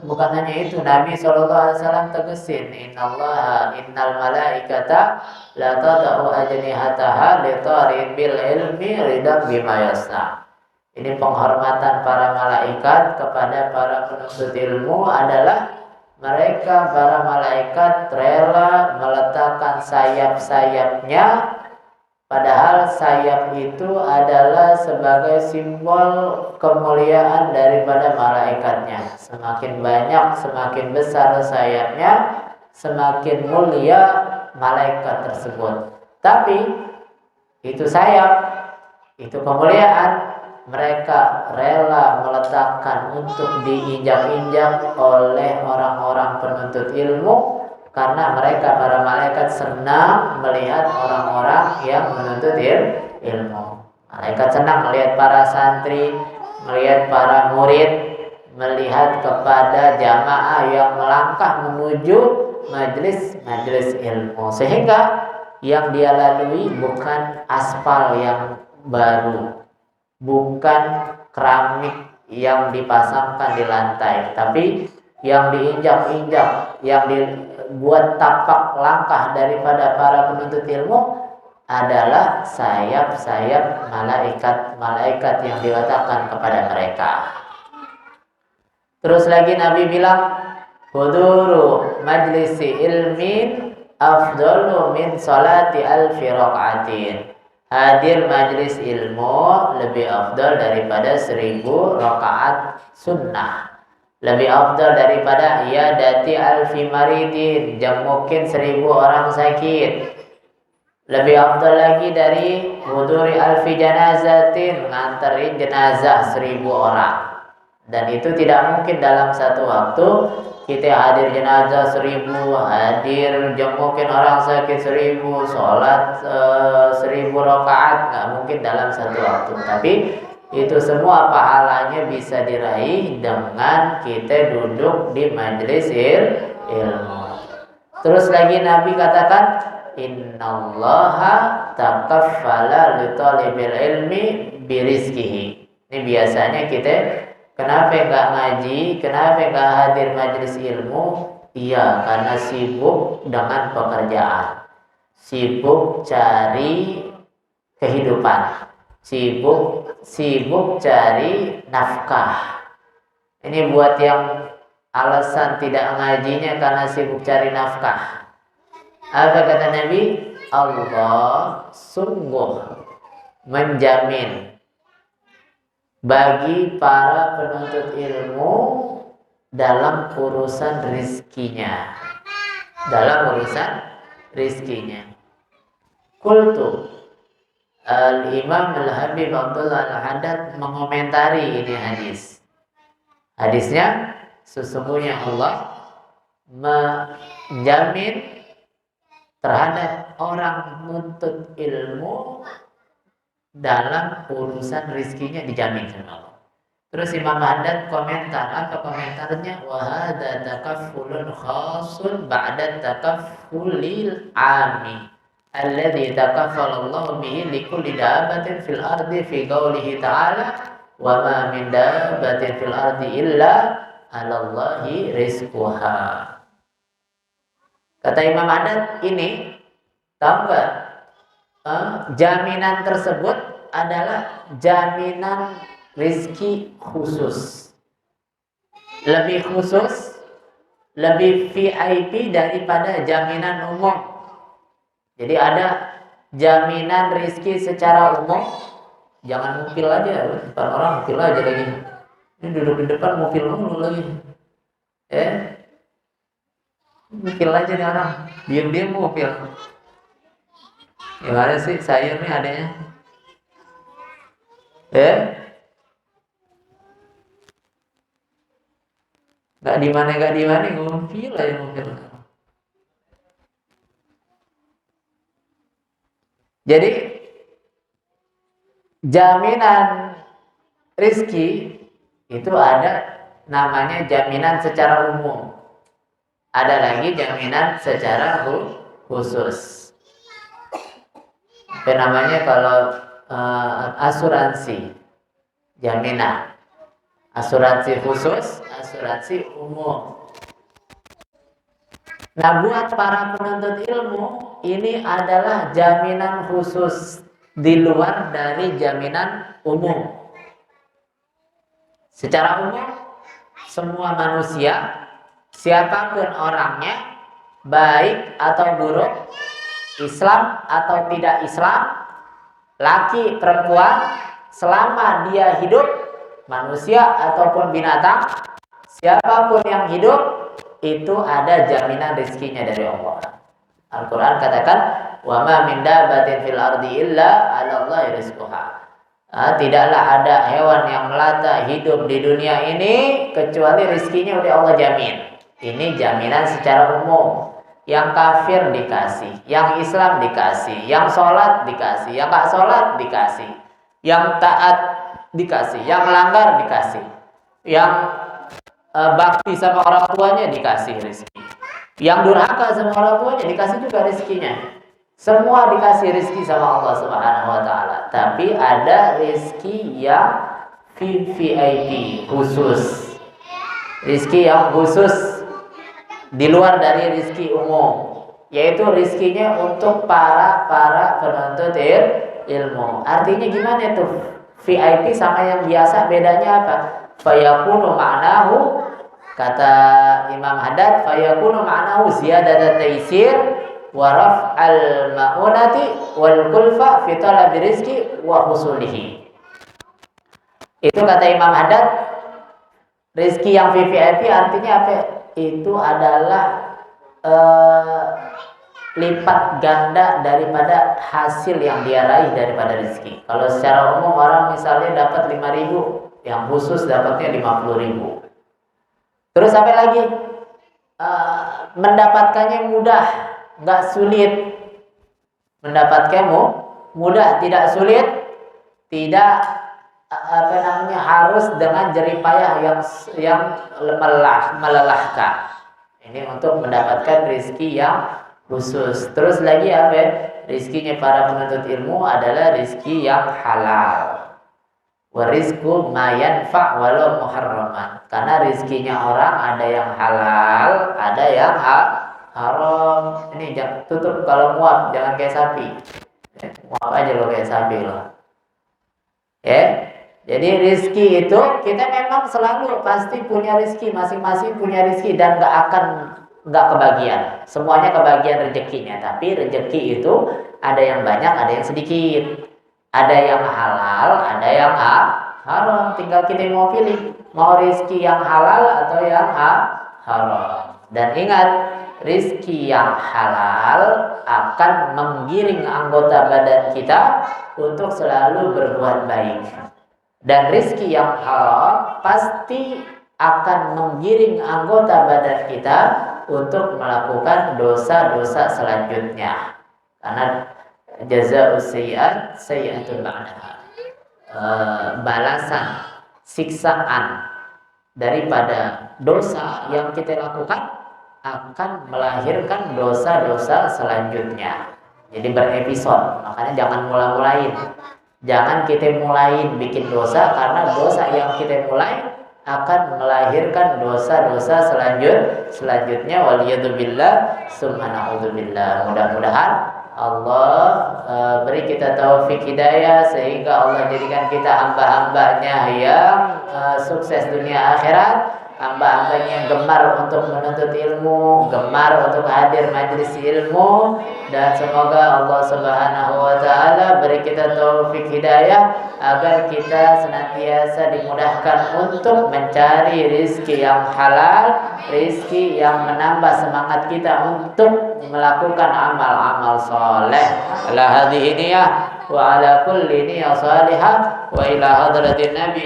Bukan hanya itu, Nabi SAW tegesin, innal malaikata la tada'u ajnihataha li talibil ilmi ridam bima yasna. Ini penghormatan para malaikat kepada para penuntut ilmu adalah mereka para malaikat rela meletakkan sayap-sayapnya, padahal sayap itu adalah sebagai simbol kemuliaan daripada malaikatnya. Semakin banyak, semakin besar sayapnya, semakin mulia malaikat tersebut. Tapi itu sayap, itu kemuliaan, mereka rela meletakkan untuk diinjak-injak oleh orang-orang penuntut ilmu, karena mereka para malaikat senang melihat orang-orang yang menuntut ilmu. Malaikat senang melihat para santri, melihat para murid, melihat kepada jamaah yang melangkah menuju majelis ilmu, sehingga yang dia lalui bukan aspal yang baru, bukan keramik yang dipasangkan di lantai, tapi yang diinjak-injak, yang dibuat tapak langkah daripada para penuntut ilmu adalah sayap-sayap malaikat-malaikat yang diletakkan kepada mereka. Terus lagi Nabi bilang, huduru majlisi ilmin afdalu min salati alfi raq'atin. Hadir majlis ilmu lebih afdal daripada 1000 rakaat sunnah. Lebih afdal daripada iyadati alfi maridin, jamukin 1000 orang sakit. Lebih afdal lagi dari huduri alfi janazatin, nganterin jenazah 1000 orang. Dan itu tidak mungkin dalam satu waktu kita hadir jenazah 1000, hadir jengukin orang sakit 1000, sholat 1000 rakaat, nggak mungkin dalam satu waktu. Tapi itu semua pahalanya bisa diraih dengan kita duduk di majelis ilmu. Terus lagi Nabi katakan, innallaha takaffala li talibil ilmi birizkihi. Ini biasanya kita kenapa enggak ngaji, kenapa enggak hadir majelis ilmu? Iya, karena sibuk dengan pekerjaan, sibuk cari kehidupan, sibuk cari nafkah. Ini buat yang alasan tidak ngajinya karena sibuk cari nafkah. Apa kata Nabi? Allah sungguh menjamin bagi para penuntut ilmu dalam urusan rizkinya. Qultu, Al-Imam Al-Habib Abdullah Al-Haddad mengomentari ini hadis. Hadisnya, sesungguhnya Allah menjamin terhadap orang menuntut ilmu dalam urusan rizkinya dijamin sama Allah. Terus Imam Haddad komentar, apa komentarnya? Wa hadza takaffulun khasun ba'da takaffulil 'ami alladzi takaffala Allah bihi likulli dabbatin fil ardi fi qoulihi ta'ala wa ma min dabbatin fil ardi illa 'ala Allahi rizquha. Kata Imam Haddad, ini tahu nggak? Jaminan tersebut adalah jaminan rizki khusus, lebih khusus, lebih VIP daripada jaminan umum. Jadi ada jaminan rizki secara umum, jangan mukil aja, depan orang mukil aja lagi. Ini duduk di depan mukil mulu lagi, mukil aja nih orang, diam-diam mukil. Gimana sih sayur nih adanya? Gak di mana ngumpil aja ngumpil. Jadi jaminan rizki itu ada namanya jaminan secara umum. Ada lagi jaminan secara khusus. Apa namanya kalau asuransi, jaminan. asuransi khusus, asuransi umum. Nah, buat para penuntut ilmu, ini adalah jaminan khusus di luar dari jaminan umum. Secara umum, semua manusia, siapapun orangnya, baik atau buruk, Islam atau tidak Islam, laki, perempuan, selama dia hidup, manusia ataupun binatang, siapapun yang hidup, itu ada jaminan rezekinya dari Allah. Al-Quran katakan, wa ma min dabbatin fil ardi illa 'ala Allahi rizquha. Tidaklah ada hewan yang melata hidup di dunia ini kecuali rezekinya udah Allah jamin. Ini jaminan secara umum. Yang kafir dikasih, yang Islam dikasih, yang sholat dikasih, yang gak sholat dikasih, yang taat dikasih, yang melanggar dikasih, yang bakti sama orang tuanya dikasih rezeki, yang durhaka sama orang tuanya dikasih juga rezekinya. Semua dikasih rezeki sama Allah Subhanahu wa taala. Tapi ada rezeki yang VIP, khusus. Rezeki yang khusus di luar dari rezeki umum, yaitu rezekinya untuk para penuntut ilmu. Artinya gimana tuh? VIP sama yang biasa bedanya apa? Fayakunu ma'nahu, kata Imam Haddad, fayakunu ma'nahu ziyadat taysir wa raf'al ma'unati wal kulfa fi talabi rizqi wa husulihi. Itu kata Imam Haddad, rezeki yang VVIP artinya apa? Itu adalah lipat ganda daripada hasil yang dia raih daripada rezeki. Kalau secara umum orang misalnya dapat 5.000, yang khusus dapatnya 50.000. Terus apa lagi? Mendapatkannya mudah, nggak sulit. Mendapatkannya mudah, tidak sulit, tidak harus dengan jerih payah yang melelahkan. Ini untuk mendapatkan rezeki yang khusus. Terus lagi apa? Rezekinya para penuntut ilmu adalah rezeki yang halal. Warizqu ma yanfa' walau muharraman. Karena rezekinya orang ada yang halal, ada yang haram. Ini jangan tutup kalau muap, jangan kayak sapi. Muap aja lo kayak sapi lo. Jadi rezeki itu kita memang selalu pasti punya rezeki, masing-masing punya rezeki dan nggak kebagian. Semuanya kebagian rezekinya, tapi rezeki itu ada yang banyak, ada yang sedikit. Ada yang halal, ada yang haram. Tinggal kita mau pilih, mau rezeki yang halal atau yang haram. Dan ingat, rezeki yang halal akan menggiring anggota badan kita untuk selalu berbuat baik. Dan rezeki yang haram pasti akan menggiring anggota badan kita untuk melakukan dosa-dosa selanjutnya. Karena jazaa'us sayyi'at sayyi'atun ba'daha. Balasan, siksaan daripada dosa yang kita lakukan akan melahirkan dosa-dosa selanjutnya. Jadi berepisode. Makanya jangan mula-mulain. Jangan kita mulain bikin dosa, karena dosa yang kita mulai akan melahirkan dosa-dosa selanjutnya. Waliyadzubillah, summa na'udzubillah. Mudah-mudahan Allah beri kita taufik hidayah sehingga Allah jadikan kita hamba-hambanya yang sukses dunia akhirat, hamba-hambanya yang gemar untuk menuntut ilmu, gemar untuk hadir majelis ilmu, dan semoga Allah Subhanahu wa taala beri kita taufik hidayah agar kita senantiasa dimudahkan untuk mencari rezeki yang halal, rezeki yang menambah semangat kita untuk melakukan amal-amal soleh. Ala hadhihi niyah wa ala kulli niyah salihah wa ila hadratin nabi